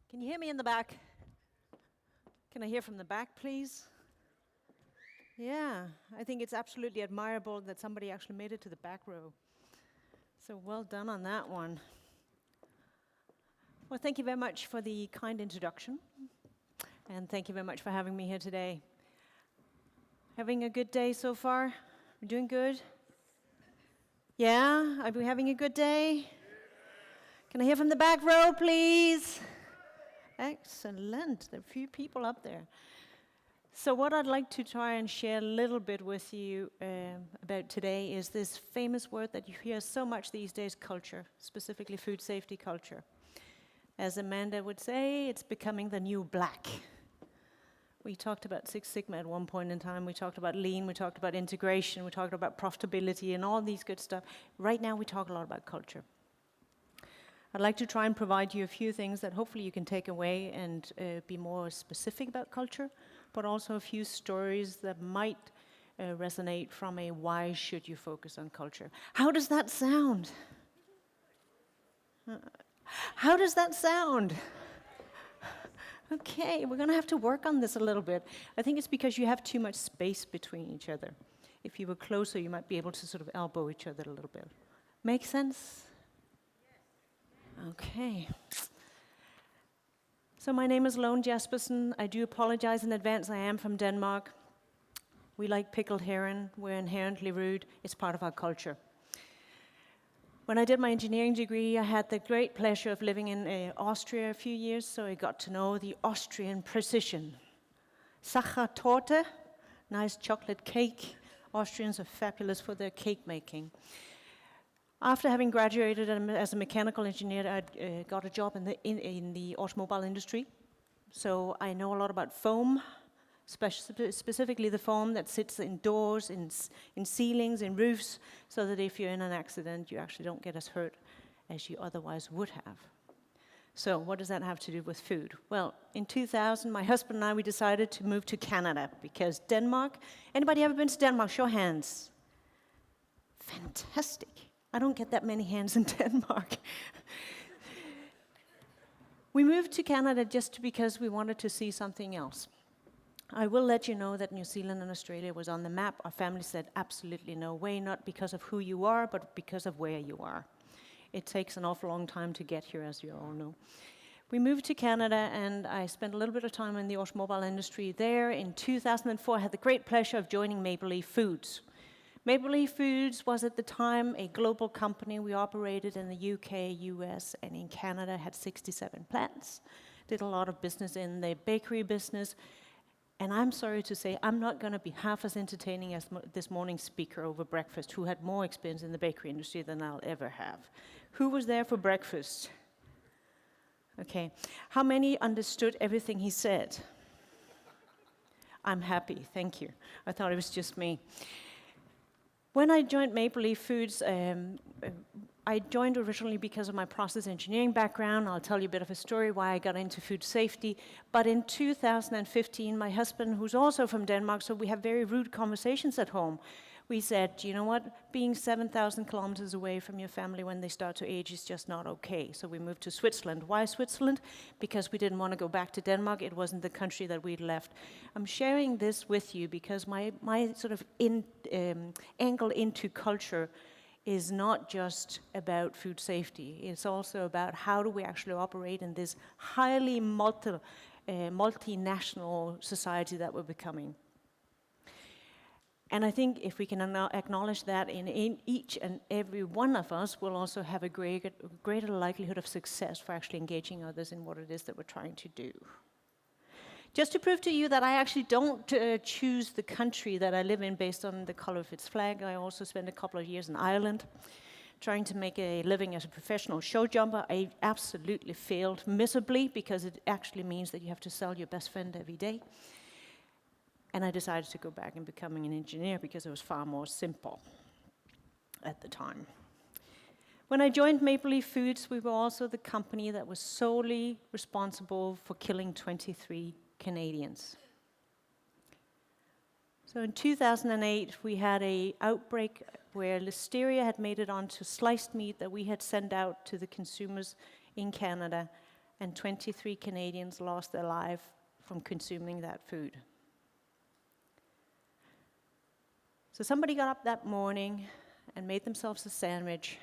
Can you hear me in the back? Can I hear from the back, please? Yeah, I think it's absolutely admirable that somebody actually made it to the back row. So well done on that one. Well, thank you very much for the kind introduction. And thank you very much for having me here today. Having a good day so far? We're doing good? Yeah? Are we having a good day? Can I hear from the back row, please? Excellent. There are a few people up there. So what I'd like to try and share a little bit with you about today is this famous word that you hear so much these days, culture, specifically food safety culture. As Amanda would say, it's becoming the new black. We talked about Six Sigma at one point in time. We talked about lean. We talked about integration. We talked about profitability and all these good stuff. Right now, we talk a lot about culture. I'd like to try and provide you a few things that hopefully you can take away and be more specific about culture, but also a few stories that might resonate from a why should you focus on culture. How does that sound? How does that sound? Okay, we're going to have to work on this a little bit. I think it's because you have too much space between each other. If you were closer, you might be able to sort of elbow each other a little bit. Make sense? Okay. So my name is Jespersen. I do apologize in advance. I am from Denmark. We like pickled herring. We're inherently rude. It's part of our culture. When I did my engineering degree, I had the great pleasure of living in Austria a few years, so I got to know the Austrian precision. Sachertorte, nice chocolate cake. Austrians are fabulous for their cake making. After having graduated as a mechanical engineer, I got a job in the automobile industry. So I know a lot about foam, specifically the foam that sits in doors, in ceilings, in roofs, so that if you're in an accident, you actually don't get as hurt as you otherwise would have. So what does that have to do with food? Well, in 2000, my husband and I, we decided to move to Canada because Denmark, anybody ever been to Denmark? Show hands. Fantastic. I don't get that many hands in Denmark. We moved to Canada just because we wanted to see something else. I will let you know that New Zealand and Australia was on the map. Our family said absolutely no way, not because of who you are, but because of where you are. It takes an awful long time to get here, as you all know. We moved to Canada, and I spent a little bit of time in the automobile industry there. In 2004, I had the great pleasure of joining Maple Leaf Foods. Maple Leaf Foods was at the time a global company. We operated in the UK, US, and in Canada, had 67 plants. Did a lot of business in the bakery business. And I'm sorry to say, I'm not going to be half as entertaining as this morning's speaker over breakfast, who had more experience in the bakery industry than I'll ever have. Who was there for breakfast? Okay. How many understood everything he said? I'm happy, thank you. I thought it was just me. When I joined Maple Leaf Foods, I joined originally because of my process engineering background. I'll tell you a bit of a story why I got into food safety. But in 2015, my husband, who's also from Denmark, so we have very rude conversations at home, we said, you know what, being 7,000 kilometers away from your family when they start to age is just not okay. So we moved to Switzerland. Why Switzerland? Because we didn't want to go back to Denmark. It wasn't the country that we'd left. I'm sharing this with you because my sort of angle into culture is not just about food safety. It's also about how do we actually operate in this highly multinational society that we're becoming. And I think if we can acknowledge that in each and every one of us, we'll also have a greater likelihood of success for actually engaging others in what it is that we're trying to do. Just to prove to you that I actually don't choose the country that I live in based on the color of its flag, I also spent a couple of years in Ireland trying to make a living as a professional show jumper. I absolutely failed miserably because it actually means that you have to sell your best friend every day. And I decided to go back and becoming an engineer because it was far more simple at the time. When I joined Maple Leaf Foods, we were also the company that was solely responsible for killing 23 Canadians. So in 2008, we had an outbreak where listeria had made it onto sliced meat that we had sent out to the consumers in Canada, and 23 Canadians lost their life from consuming that food. So somebody got up that morning and made themselves a sandwich,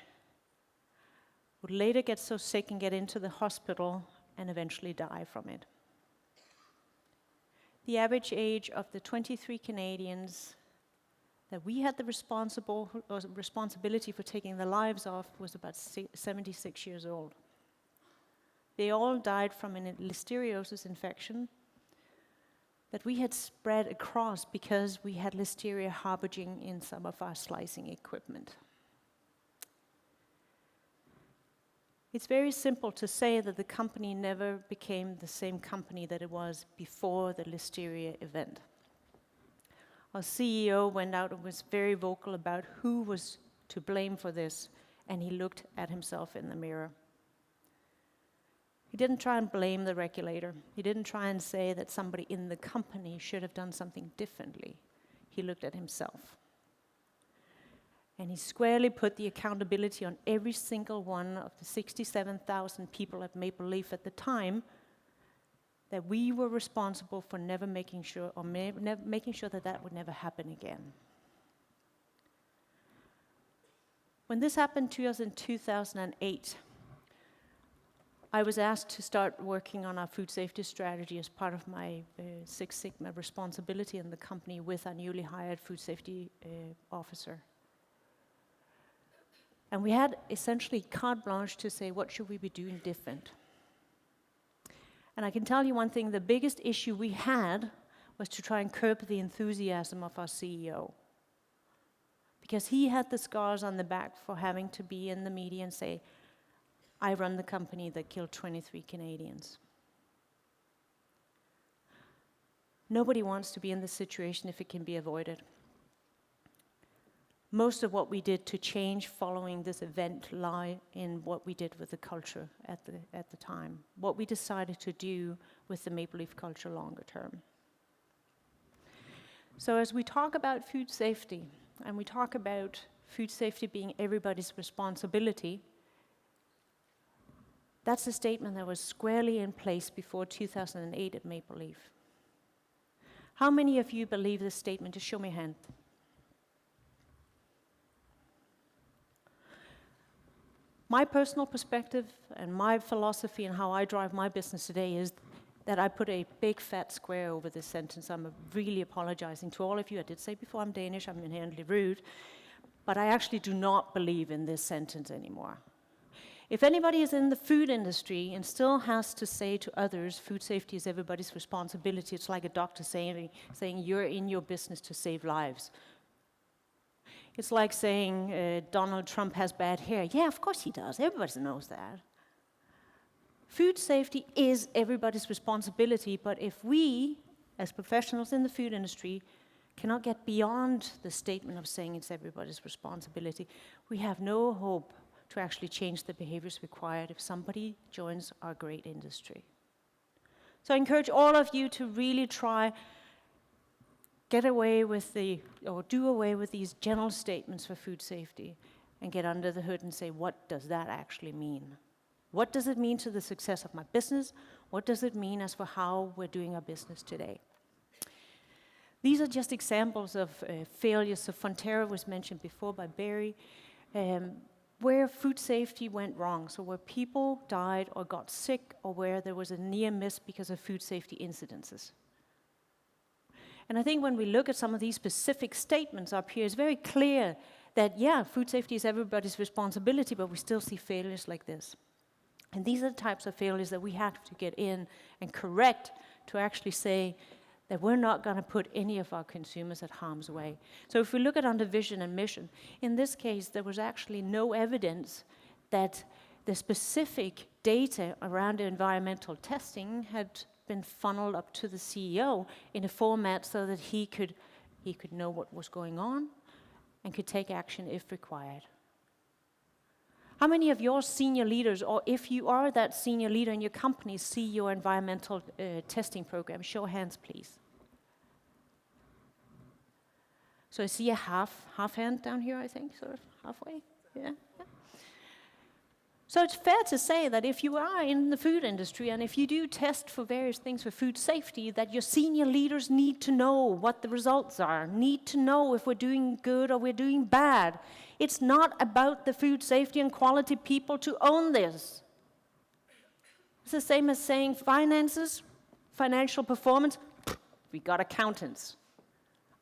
would later get so sick and get into the hospital and eventually die from it. The average age of the 23 Canadians that we had the responsibility for taking the lives of was about 76 years old. They all died from a listeriosis infection that we had spread across because we had listeria harboring in some of our slicing equipment. It's very simple to say that the company never became the same company that it was before the listeria event. Our CEO went out and was very vocal about who was to blame for this, and he looked at himself in the mirror. He didn't try and blame the regulator. He didn't try and say that somebody in the company should have done something differently. He looked at himself. And he squarely put the accountability on every single one of the 67,000 people at Maple Leaf at the time that we were responsible for never making sure, or making sure that that would never happen again. When this happened to us in 2008, I was asked to start working on our food safety strategy as part of my Six Sigma responsibility in the company with our newly hired food safety officer. And we had essentially carte blanche to say, what should we be doing different? And I can tell you one thing, the biggest issue we had was to try and curb the enthusiasm of our CEO. Because he had the scars on the back for having to be in the media and say, I run the company that killed 23 Canadians. Nobody wants to be in this situation if it can be avoided. Most of what we did to change following this event lie in what we did with the culture at the time, what we decided to do with the Maple Leaf culture longer term. So as we talk about food safety, and we talk about food safety being everybody's responsibility, that's a statement that was squarely in place before 2008 at Maple Leaf. How many of you believe this statement? Just show me a hand. My personal perspective and my philosophy and how I drive my business today is that I put a big fat square over this sentence. I'm really apologizing to all of you. I did say before I'm Danish, I'm inherently rude, but I actually do not believe in this sentence anymore. If anybody is in the food industry and still has to say to others, food safety is everybody's responsibility, it's like a doctor saying you're in your business to save lives. It's like saying Donald Trump has bad hair. Yeah, of course he does. Everybody knows that. Food safety is everybody's responsibility, but if we, as professionals in the food industry, cannot get beyond the statement of saying it's everybody's responsibility, we have no hope to actually change the behaviors required if somebody joins our great industry. So I encourage all of you to really try do away with these general statements for food safety and get under the hood and say, what does that actually mean? What does it mean to the success of my business? What does it mean as for how we're doing our business today? These are just examples of failures. So Fonterra was mentioned before by Barry, where food safety went wrong. So where people died or got sick or where there was a near miss because of food safety incidences. And I think when we look at some of these specific statements up here, it's very clear that, yeah, food safety is everybody's responsibility, but we still see failures like this. And these are the types of failures that we have to get in and correct to actually say that we're not going to put any of our consumers at harm's way. So if we look at under vision and mission, in this case, there was actually no evidence that the specific data around the environmental testing had been funneled up to the CEO in a format so that he could know what was going on and could take action if required. How many of your senior leaders, or if you are that senior leader in your company, see your environmental testing program? Show of hands, please. So I see a half hand down here, I think, sort of halfway. Yeah. So it's fair to say that if you are in the food industry and if you do test for various things for food safety, that your senior leaders need to know what the results are, need to know if we're doing good or we're doing bad. It's not about the food safety and quality people to own this. It's the same as saying finances, financial performance, we got accountants.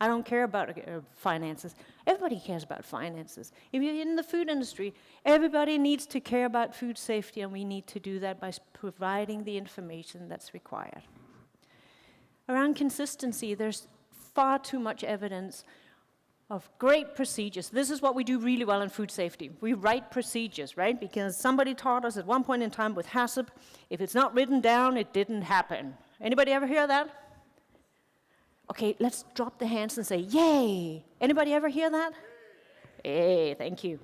I don't care about finances. Everybody cares about finances. If you're in the food industry, everybody needs to care about food safety, and we need to do that by providing the information that's required. Around consistency, there's far too much evidence of great procedures. This is what we do really well in food safety. We write procedures, right? Because somebody taught us at one point in time with HACCP, if it's not written down, it didn't happen. Anybody ever hear that? Okay, let's drop the hands and say, yay! Anybody ever hear that? Hey, thank you.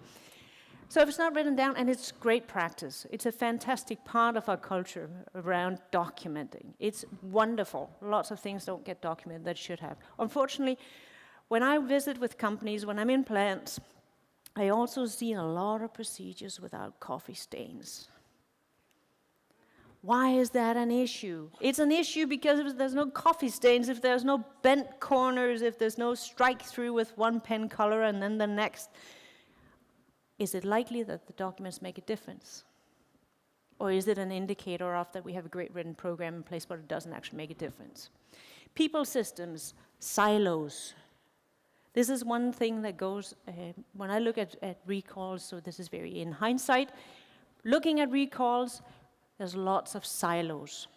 So if it's not written down, and it's great practice, it's a fantastic part of our culture around documenting. It's wonderful. Lots of things don't get documented that should have. Unfortunately, when I visit with companies, when I'm in plants, I also see a lot of procedures without coffee stains. Why is that an issue? It's an issue because if there's no coffee stains, if there's no bent corners, if there's no strike through with one pen color and then the next, is it likely that the documents make a difference? Or is it an indicator of that we have a great written program in place, but it doesn't actually make a difference? People systems, silos. This is one thing that goes, when I look at recalls, so this is very in hindsight, looking at recalls, there's lots of silos.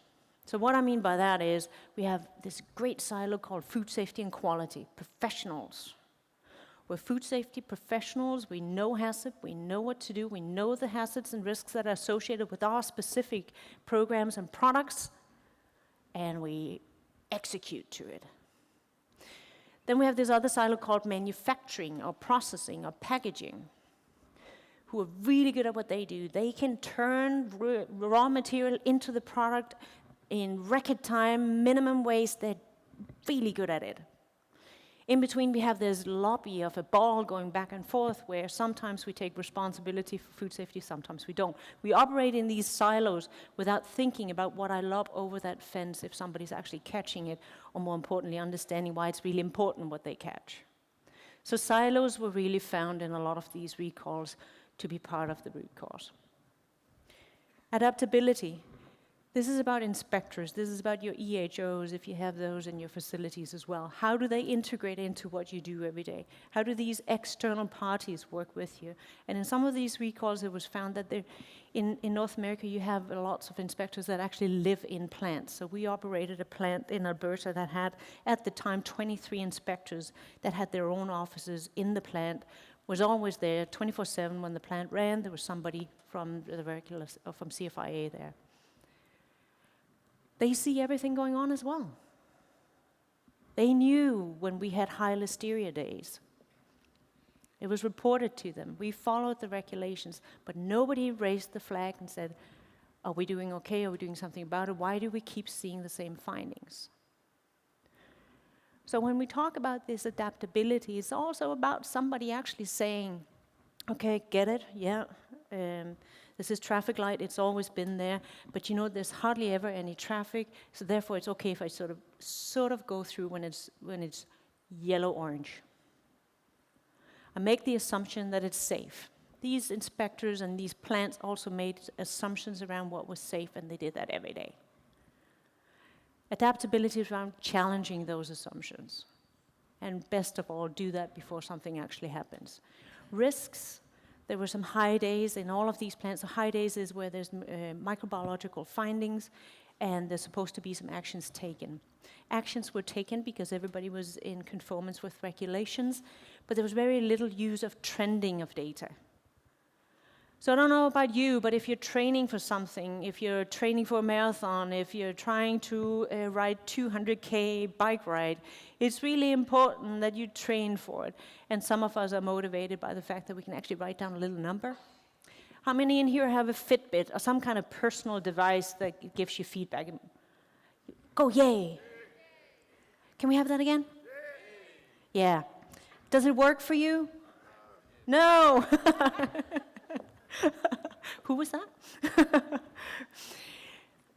So what I mean by that is we have this great silo called food safety and quality, professionals. We're food safety professionals, we know HACCP, we know what to do, we know the hazards and risks that are associated with our specific programs and products, and we execute to it. Then we have this other silo called manufacturing or processing or packaging, who are really good at what they do. They can turn raw material into the product in record time, minimum waste. They're really good at it. In between, we have this lobby of a ball going back and forth where sometimes we take responsibility for food safety, sometimes we don't. We operate in these silos without thinking about what I lob over that fence if somebody's actually catching it, or more importantly, understanding why it's really important what they catch. So silos were really found in a lot of these recalls to be part of the root cause. Adaptability. This is about inspectors. This is about your EHOs, if you have those in your facilities as well. How do they integrate into what you do every day? How do these external parties work with you? And in some of these recalls, it was found that in North America, you have lots of inspectors that actually live in plants. So we operated a plant in Alberta that had, at the time, 23 inspectors that had their own offices in the plant, was always there 24/7 when the plant ran. There was somebody from from CFIA there. They see everything going on as well. They knew when we had high listeria days. It was reported to them. We followed the regulations, but nobody raised the flag and said, are we doing okay? Are we doing something about it? Why do we keep seeing the same findings? So when we talk about this adaptability, it's also about somebody actually saying, okay, get it, yeah, this is traffic light, it's always been there, but you know, there's hardly ever any traffic, so therefore it's okay if I sort of go through when it's yellow-orange. I make the assumption that it's safe. These inspectors and these plants also made assumptions around what was safe, and they did that every day. Adaptability is around challenging those assumptions. And best of all, do that before something actually happens. Risks, there were some high days in all of these plants. So high days is where there's microbiological findings, and there's supposed to be some actions taken. Actions were taken because everybody was in conformance with regulations, but there was very little use of trending of data. So I don't know about you, but if you're training for something, if you're training for a marathon, if you're trying to ride 200K bike ride, it's really important that you train for it. And some of us are motivated by the fact that we can actually write down a little number. How many in here have a Fitbit or some kind of personal device that gives you feedback? Go, yay! Can we have that again? Yeah. Does it work for you? No! Who was that?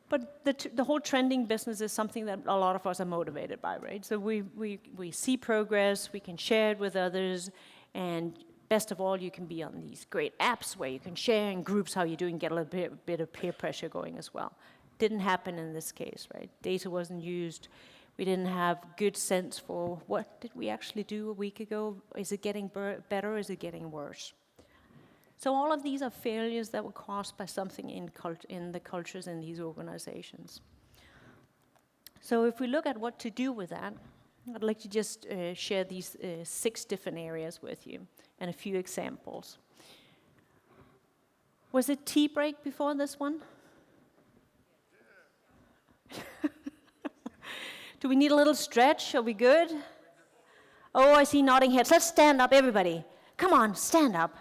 But the whole trending business is something that a lot of us are motivated by, right? So we see progress, we can share it with others, and best of all, you can be on these great apps where you can share in groups how you're doing, get a little bit of peer pressure going as well. Didn't happen in this case, right? Data wasn't used. We didn't have good sense for what did we actually do a week ago? Is it getting better or is it getting worse? So all of these are failures that were caused by something in the cultures in these organizations. So if we look at what to do with that, I'd like to just share these 6 different areas with you and a few examples. Was it tea break before this one? Do we need a little stretch? Are we good? Oh, I see nodding heads. Let's stand up, everybody. Come on, stand up.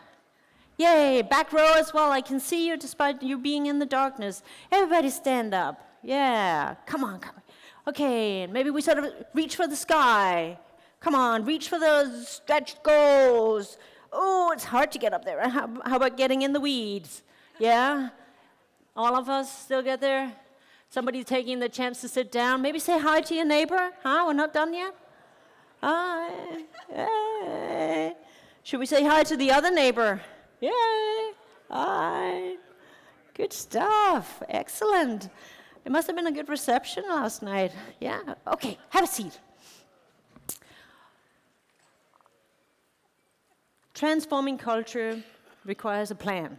Yay, back row as well. I can see you despite you being in the darkness. Everybody stand up. Yeah, come on, come on. Okay, maybe we sort of reach for the sky. Come on, reach for the stretched goals. Oh, it's hard to get up there. How about getting in the weeds? Yeah? All of us still get there? Somebody taking the chance to sit down. Maybe say hi to your neighbor. Huh? We're not done yet? Hi. Hey. Should we say hi to the other neighbor? Yay! Hi! Good stuff. Excellent. It must have been a good reception last night. Yeah? Okay, have a seat. Transforming culture requires a plan.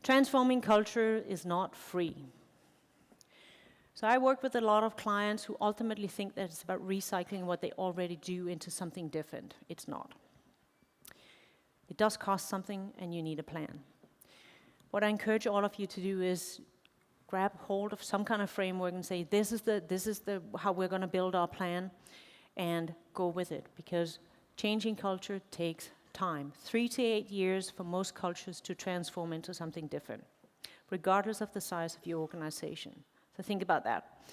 Transforming culture is not free. So I work with a lot of clients who ultimately think that it's about recycling what they already do into something different. It's not. It does cost something, and you need a plan. What I encourage all of you to do is grab hold of some kind of framework and say, this is the how we're going to build our plan, and go with it. Because changing culture takes time. 3 to 8 years for most cultures to transform into something different, regardless of the size of your organization. So think about that.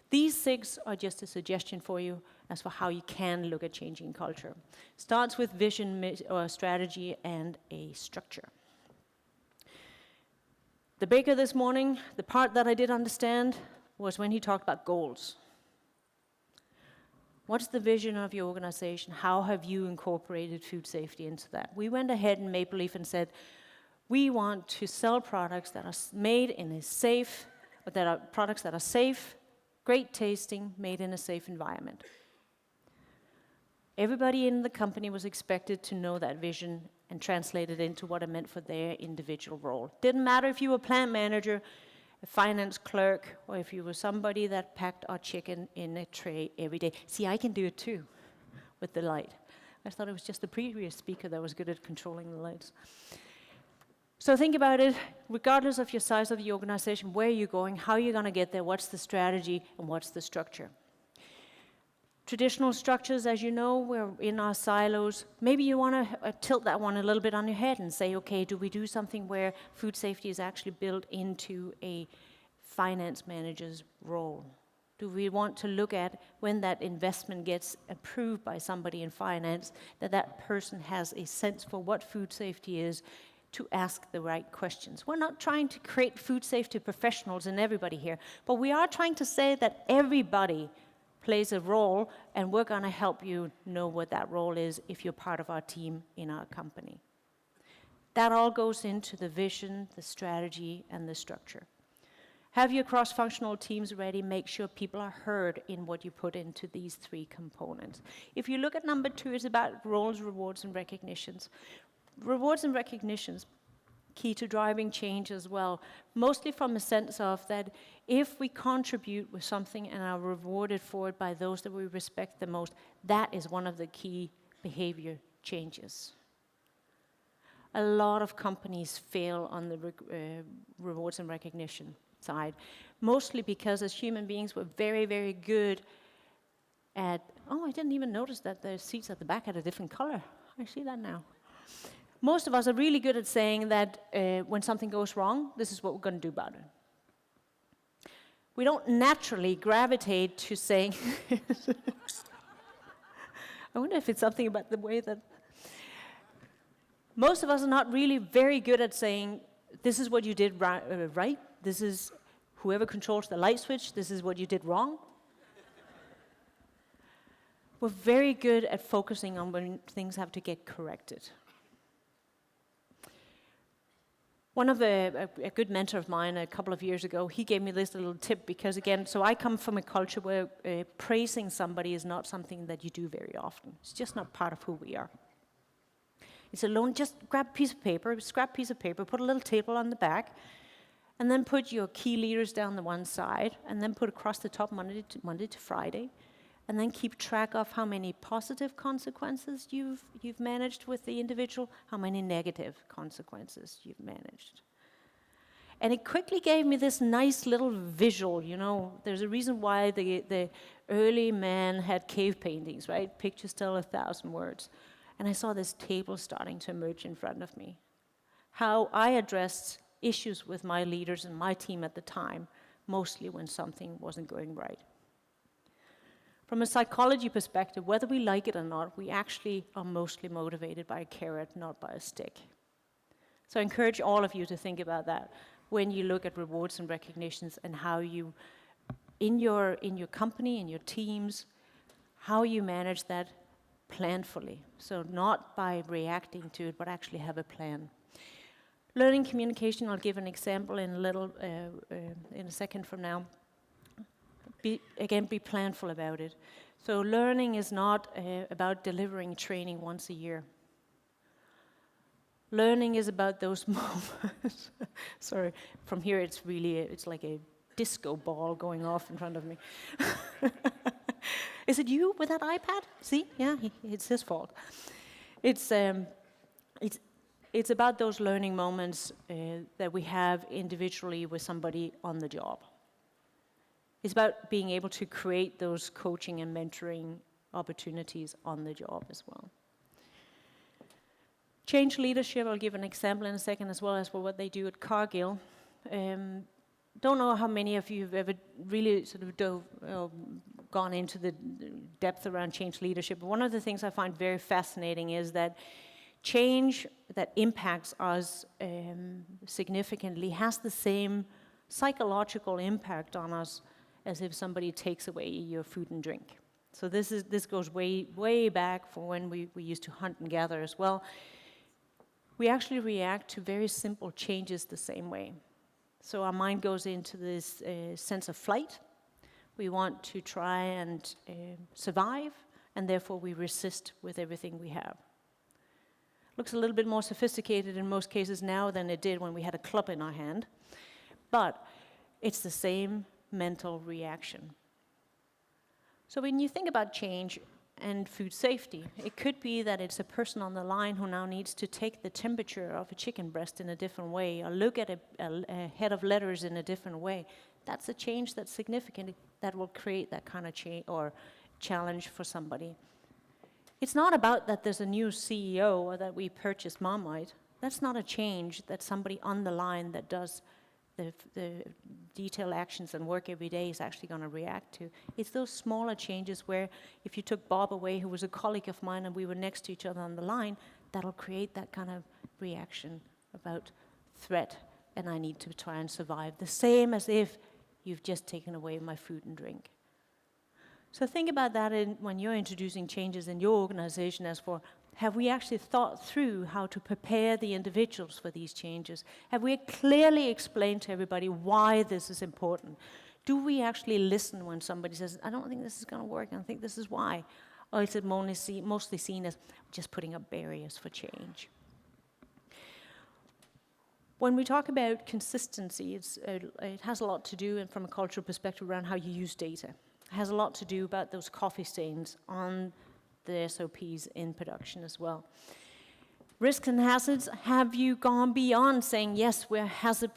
These 6 are just a suggestion for you as for how you can look at changing culture. Starts with vision, or strategy, and a structure. The baker this morning, the part that I did understand was when he talked about goals. What's the vision of your organization? How have you incorporated food safety into that? We went ahead in Maple Leaf and said, we want to sell products that are made in a safe, products that are safe, great tasting, made in a safe environment. Everybody in the company was expected to know that vision and translate it into what it meant for their individual role. Didn't matter if you were a plant manager, a finance clerk, or if you were somebody that packed our chicken in a tray every day. See, I can do it too, with the light. I thought it was just the previous speaker that was good at controlling the lights. So think about it, regardless of your size of the organization, where are you going, how are you going to get there, what's the strategy, and what's the structure. Traditional structures, as you know, we're in our silos. Maybe you want to tilt that one a little bit on your head and say, okay, do we do something where food safety is actually built into a finance manager's role? Do we want to look at when that investment gets approved by somebody in finance, that that person has a sense for what food safety is, to ask the right questions. We're not trying to create food safety professionals in everybody here, but we are trying to say that everybody plays a role, and we're going to help you know what that role is if you're part of our team in our company. That all goes into the vision, the strategy, and the structure. Have your cross-functional teams ready. Make sure people are heard in what you put into these 3 components. If you look at number 2, it's about roles, rewards, and recognitions. Rewards and recognitions, key to driving change as well, mostly from a sense of that if we contribute with something and are rewarded for it by those that we respect the most, that is one of the key behavior changes. A lot of companies fail on the rewards and recognition side, mostly because as human beings we're very, very good at, oh, I didn't even notice that the seats at the back had a different color. I see that now. Most of us are really good at saying that when something goes wrong, this is what we're going to do about it. We don't naturally gravitate to saying, I wonder if it's something about the way that, Most of us are not really very good at saying, this is what you did right, this is whoever controls the light switch, this is what you did wrong. We're very good at focusing on when things have to get corrected. One of a good mentor of mine a couple of years ago, he gave me this little tip because, again, so I come from a culture where praising somebody is not something that you do very often. It's just not part of who we are. It's alone, just grab a piece of paper, scrap piece of paper, put a little table on the back, and then put your key leaders down the one side, and then put across the top Monday to Friday, and then keep track of how many positive consequences you've managed with the individual, how many negative consequences you've managed. And it quickly gave me this nice little visual, you know. There's a reason why the early man had cave paintings, right? Pictures tell 1,000 words. And I saw this table starting to emerge in front of me. How I addressed issues with my leaders and my team at the time, mostly when something wasn't going right. From a psychology perspective, whether we like it or not, we actually are mostly motivated by a carrot, not by a stick. So I encourage all of you to think about that when you look at rewards and recognitions and how you, in your company, in your teams, how you manage that planfully. So not by reacting to it, but actually have a plan. Learning communication, I'll give an example in a second from now. Be planful about it. So learning is not about delivering training once a year. Learning is about those moments. Sorry, from here it's like a disco ball going off in front of me. Is it you with that iPad? See, yeah, it's his fault. It's about those learning moments that we have individually with somebody on the job. It's about being able to create those coaching and mentoring opportunities on the job as well. Change leadership, I'll give an example in a second as well as for what they do at Cargill. Don't know how many of you have ever really sort of gone into the depth around change leadership. But one of the things I find very fascinating is that change that impacts us significantly has the same psychological impact on us as if somebody takes away your food and drink. So this goes way back from when we used to hunt and gather as well. We actually react to very simple changes the same way. So our mind goes into this sense of flight. We want to try and survive, and therefore we resist with everything we have. Looks a little bit more sophisticated in most cases now than it did when we had a club in our hand, but it's the same mental reaction. So when you think about change and food safety, it could be that it's a person on the line who now needs to take the temperature of a chicken breast in a different way, or look at a head of letters in a different way. That's a change that's significant, that will create that kind of change or challenge for somebody. It's not about that there's a new CEO or that we purchased Marmite. That's not a change that somebody on the line that does the detailed actions and work every day is actually going to react to. It's those smaller changes where if you took Bob away, who was a colleague of mine, and we were next to each other on the line, that'll create that kind of reaction about threat, and I need to try and survive. The same as if you've just taken away my food and drink. So think about that when you're introducing changes in your organization as for, have we actually thought through how to prepare the individuals for these changes? Have we clearly explained to everybody why this is important? Do we actually listen when somebody says, I don't think this is going to work, I think this is why? Or is it mostly seen as just putting up barriers for change? When we talk about consistency, it has a lot to do, and from a cultural perspective, around how you use data. It has a lot to do about those coffee stains on the SOPs in production as well. Risks and hazards, have you gone beyond saying, yes, we're hazard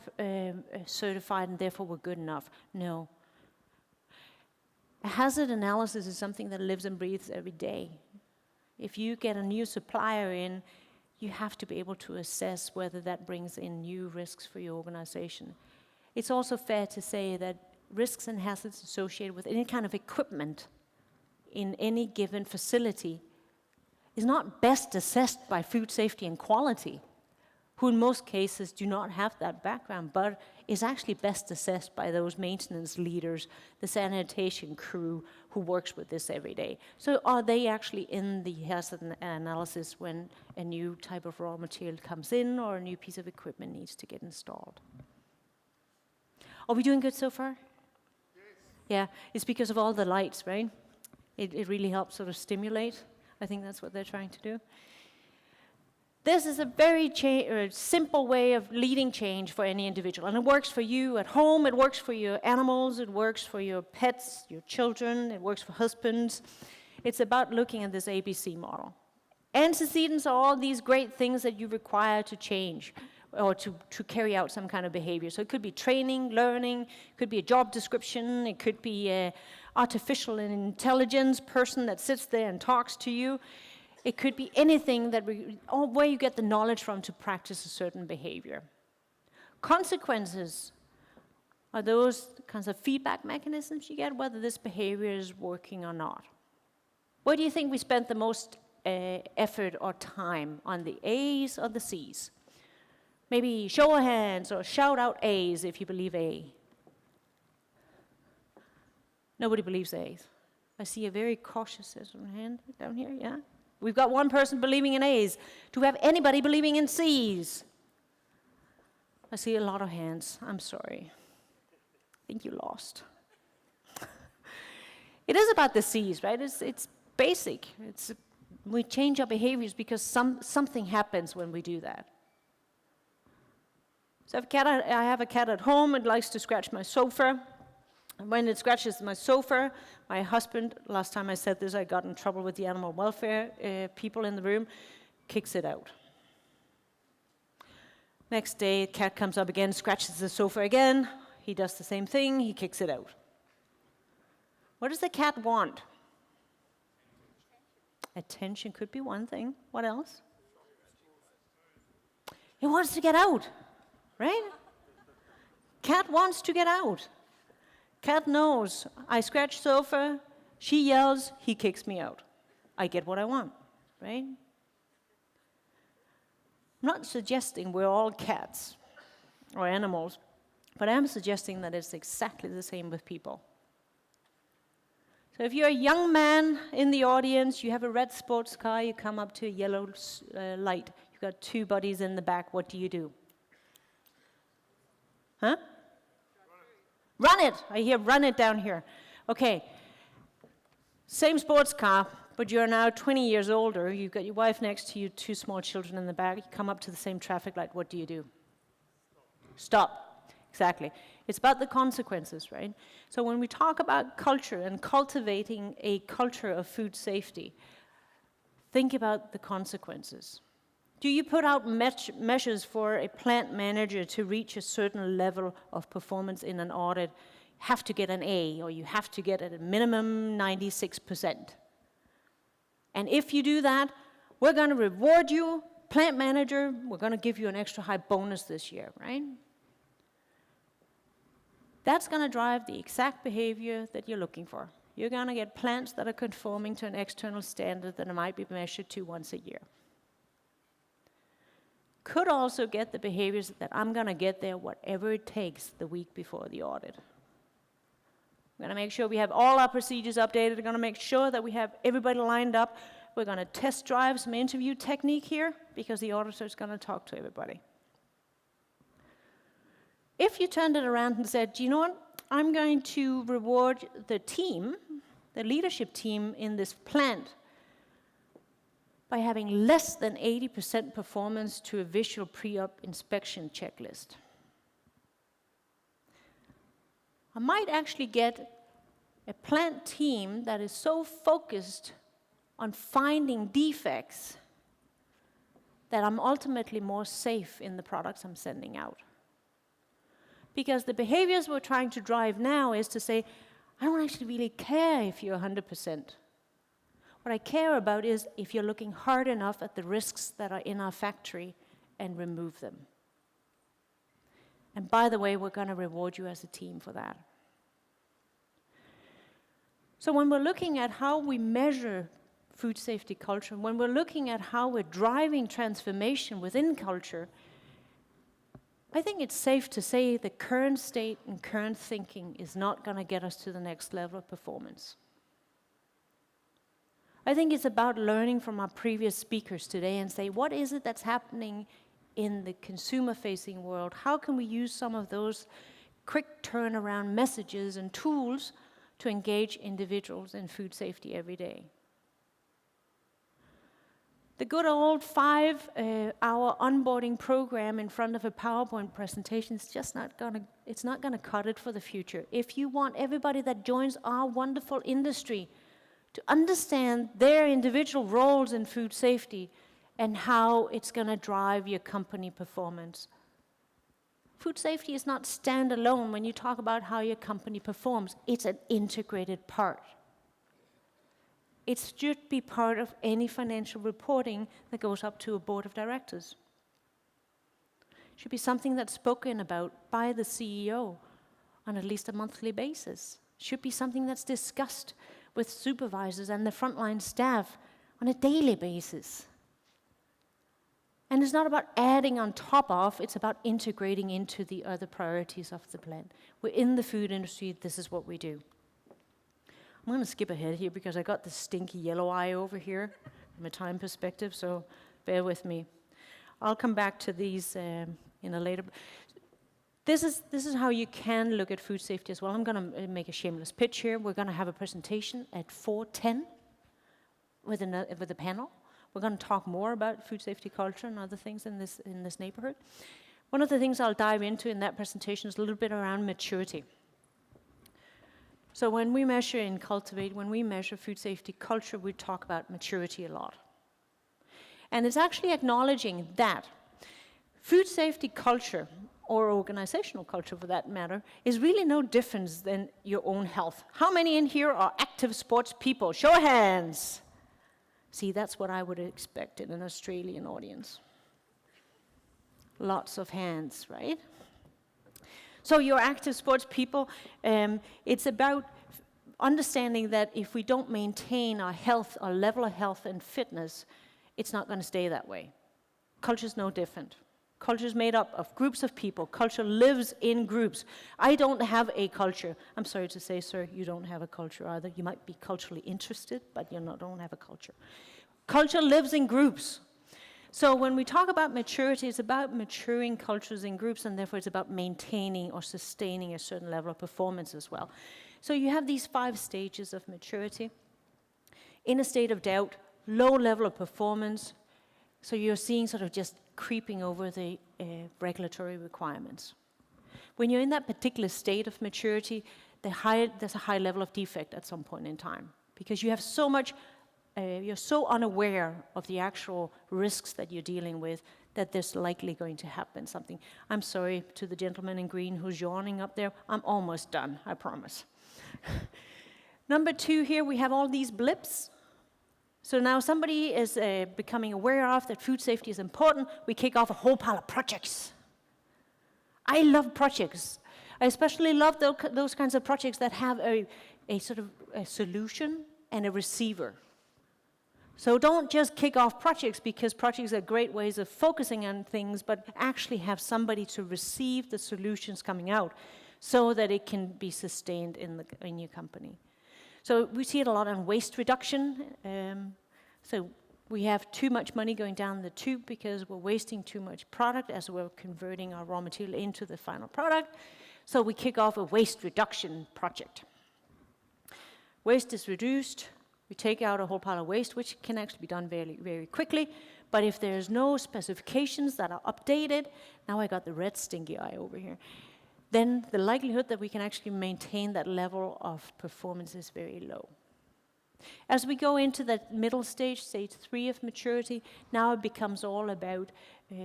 certified and therefore we're good enough? No. A hazard analysis is something that lives and breathes every day. If you get a new supplier in, you have to be able to assess whether that brings in new risks for your organization. It's also fair to say that risks and hazards associated with any kind of equipment in any given facility is not best assessed by food safety and quality, who in most cases do not have that background, but is actually best assessed by those maintenance leaders, the sanitation crew who works with this every day. So are they actually in the hazard analysis when a new type of raw material comes in or a new piece of equipment needs to get installed? Are we doing good so far? Yes. Yeah, it's because of all the lights, right? It really helps sort of stimulate. I think that's what they're trying to do. This is a very simple way of leading change for any individual. And it works for you at home, it works for your animals, it works for your pets, your children, it works for husbands. It's about looking at this ABC model. Antecedents are all these great things that you require to change or to carry out some kind of behavior. So it could be training, learning, it could be a job description, it could be an artificial intelligence person that sits there and talks to you. It could be anything where you get the knowledge from to practice a certain behavior. Consequences are those kinds of feedback mechanisms you get, whether this behavior is working or not. Where do you think we spent the most effort or time, on the A's or the C's? Maybe show of hands or shout out A's if you believe A. Nobody believes A's. I see a very cautious hand down here, yeah? We've got one person believing in A's. Do we have anybody believing in C's? I see a lot of hands. I'm sorry. I think you lost. It is about the C's, right? It's basic. We change our behaviors because something happens when we do that. So I have a cat at home. It likes to scratch my sofa. And when it scratches my sofa, my husband, last time I said this, I got in trouble with the animal welfare people in the room, kicks it out. Next day, the cat comes up again, scratches the sofa again. He does the same thing, he kicks it out. What does the cat want? Attention could be one thing. What else? It wants to get out, right? Cat wants to get out. Cat knows, I scratch sofa, she yells, he kicks me out. I get what I want, right? I'm not suggesting we're all cats or animals, but I am suggesting that it's exactly the same with people. So if you're a young man in the audience, you have a red sports car, you come up to a yellow light, you've got two buddies in the back, what do you do? Huh? Run it! I hear run it down here. Okay, same sports car, but you're now 20 years older, you've got your wife next to you, two small children in the back, you come up to the same traffic light, what do? Stop. Exactly. It's about the consequences, right? So when we talk about culture and cultivating a culture of food safety, think about the consequences. Do you put out measures for a plant manager to reach a certain level of performance in an audit? Have to get an A, or you have to get at a minimum 96%. And if you do that, we're going to reward you, plant manager, we're going to give you an extra high bonus this year, right? That's going to drive the exact behavior that you're looking for. You're going to get plants that are conforming to an external standard that might be measured to once a year. Could also get the behaviors that I'm going to get there whatever it takes the week before the audit. We're going to make sure we have all our procedures updated. We're going to make sure that we have everybody lined up. We're going to test drive some interview technique here because the auditor is going to talk to everybody. If you turned it around and said, do you know what? I'm going to reward the team, the leadership team in this plant by having less than 80% performance to a visual pre-op inspection checklist. I might actually get a plant team that is so focused on finding defects that I'm ultimately more safe in the products I'm sending out. Because the behaviors we're trying to drive now is to say, I don't actually really care if you're 100%. What I care about is if you're looking hard enough at the risks that are in our factory and remove them. And by the way, we're going to reward you as a team for that. So when we're looking at how we measure food safety culture, when we're looking at how we're driving transformation within culture, I think it's safe to say the current state and current thinking is not going to get us to the next level of performance. I think it's about learning from our previous speakers today and say, what is it that's happening in the consumer-facing world? How can we use some of those quick turnaround messages and tools to engage individuals in food safety every day? The good old 5-hour onboarding program in front of a PowerPoint presentation is just not gonna cut it for the future. If you want everybody that joins our wonderful industry to understand their individual roles in food safety and how it's gonna drive your company performance. Food safety is not standalone when you talk about how your company performs. It's an integrated part. It should be part of any financial reporting that goes up to a board of directors. It should be something that's spoken about by the CEO on at least a monthly basis. It should be something that's discussed with supervisors and the frontline staff on a daily basis. And it's not about adding on top of, it's about integrating into the other priorities of the plan. We're in the food industry, this is what we do. I'm going to skip ahead here because I got this stinky yellow eye over here from a time perspective, so bear with me. I'll come back to these in a later. This is how you can look at food safety as well. I'm going to make a shameless pitch here. We're going to have a presentation at 4:10 with a panel. We're going to talk more about food safety culture and other things in this neighborhood. One of the things I'll dive into in that presentation is a little bit around maturity. So when we measure in Cultivate, when we measure food safety culture, we talk about maturity a lot. And it's actually acknowledging that food safety culture, or organizational culture for that matter, is really no different than your own health. How many in here are active sports people? Show of hands. See, that's what I would expect in an Australian audience. Lots of hands, right? So you're active sports people. It's about understanding that if we don't maintain our health, our level of health and fitness, it's not going to stay that way. Culture's no different. Culture is made up of groups of people. Culture lives in groups. I don't have a culture. I'm sorry to say, sir, you don't have a culture either. You might be culturally interested, but you don't have a culture. Culture lives in groups. So when we talk about maturity, it's about maturing cultures in groups, and therefore it's about maintaining or sustaining a certain level of performance as well. So you have these 5 stages of maturity. In a state of doubt, low level of performance. So you're seeing sort of just creeping over the regulatory requirements. When you're in that particular state of maturity, there's a high level of defect at some point in time, because you have so much, you're so unaware of the actual risks that you're dealing with that there's likely going to happen something. I'm sorry to the gentleman in green who's yawning up there. I'm almost done, I promise. Number 2 here, we have all these blips. So now somebody is becoming aware of that food safety is important. We kick off a whole pile of projects. I love projects. I especially love those kinds of projects that have a sort of a solution and a receiver. So don't just kick off projects, because projects are great ways of focusing on things, but actually have somebody to receive the solutions coming out so that it can be sustained in your company. So we see it a lot on waste reduction. So we have too much money going down the tube because we're wasting too much product as we're converting our raw material into the final product. So we kick off a waste reduction project. Waste is reduced. We take out a whole pile of waste, which can actually be done very, very quickly. But if there's no specifications that are updated, now I got the red stinky eye over here, then the likelihood that we can actually maintain that level of performance is very low. As we go into that middle stage 3 of maturity, now it becomes all about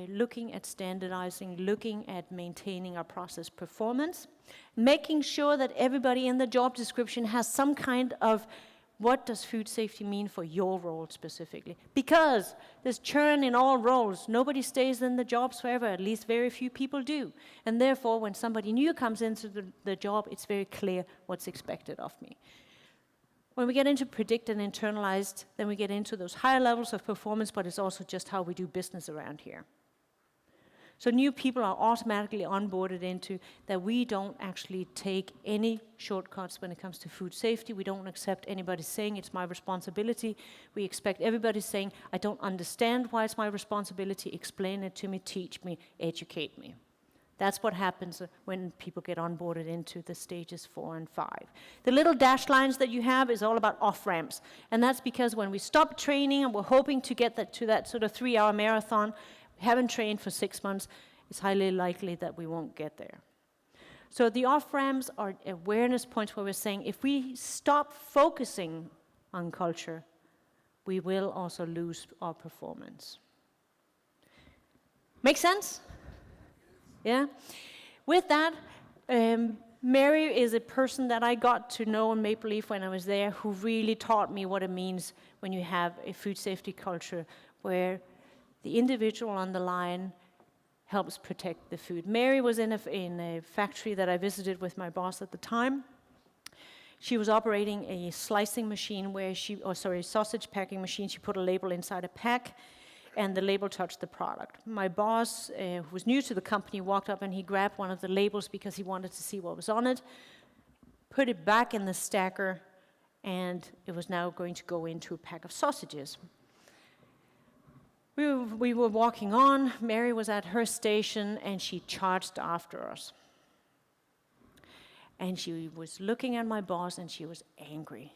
looking at standardizing, looking at maintaining our process performance, making sure that everybody in the job description has some kind of what does food safety mean for your role specifically? Because there's churn in all roles. Nobody stays in the jobs forever, at least very few people do. And therefore, when somebody new comes into the job, it's very clear what's expected of me. When we get into predict and internalized, then we get into those higher levels of performance, but it's also just how we do business around here. So new people are automatically onboarded into that we don't actually take any shortcuts when it comes to food safety. We don't accept anybody saying it's my responsibility. We expect everybody saying, I don't understand why it's my responsibility. Explain it to me, teach me, educate me. That's what happens when people get onboarded into the stages 4 and 5. The little dashed lines that you have is all about off-ramps. And that's because when we stop training and we're hoping to get that to that sort of 3-hour marathon, we haven't trained for 6 months, it's highly likely that we won't get there. So the off-ramps are awareness points where we're saying if we stop focusing on culture, we will also lose our performance. Make sense? Yeah? With that, Mary is a person that I got to know in Maple Leaf when I was there, who really taught me what it means when you have a food safety culture where the individual on the line helps protect the food. Mary was in a factory that I visited with my boss at the time. She was operating a slicing machine where sausage packing machine. She put a label inside a pack, and the label touched the product. My boss, who was new to the company, walked up and he grabbed one of the labels because he wanted to see what was on it, put it back in the stacker, and it was now going to go into a pack of sausages. We were walking on, Mary was at her station, and she charged after us. And she was looking at my boss, and she was angry,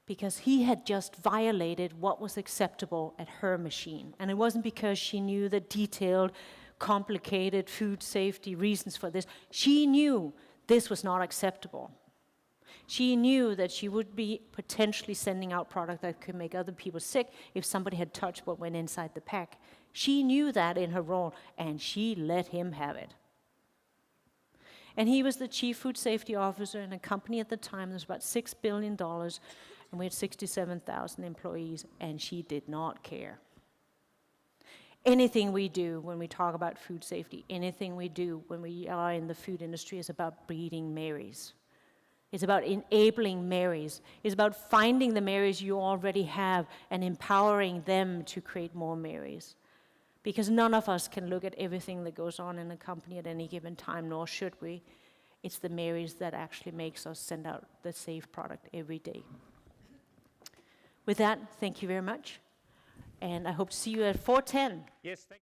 because he had just violated what was acceptable at her machine. And it wasn't because she knew the detailed, complicated food safety reasons for this. She knew this was not acceptable. She knew that she would be potentially sending out product that could make other people sick if somebody had touched what went inside the pack. She knew that in her role, and she let him have it. And he was the chief food safety officer in a company at the time. There was about $6 billion. And we had 67,000 employees, and she did not care. Anything we do when we talk about food safety, anything we do when we are in the food industry is about breeding Marys. It's about enabling Marys. It's about finding the Marys you already have and empowering them to create more Marys. Because none of us can look at everything that goes on in a company at any given time, nor should we. It's the Marys that actually makes us send out the safe product every day. With that, thank you very much, and I hope to see you at 4:10. Yes, thank you.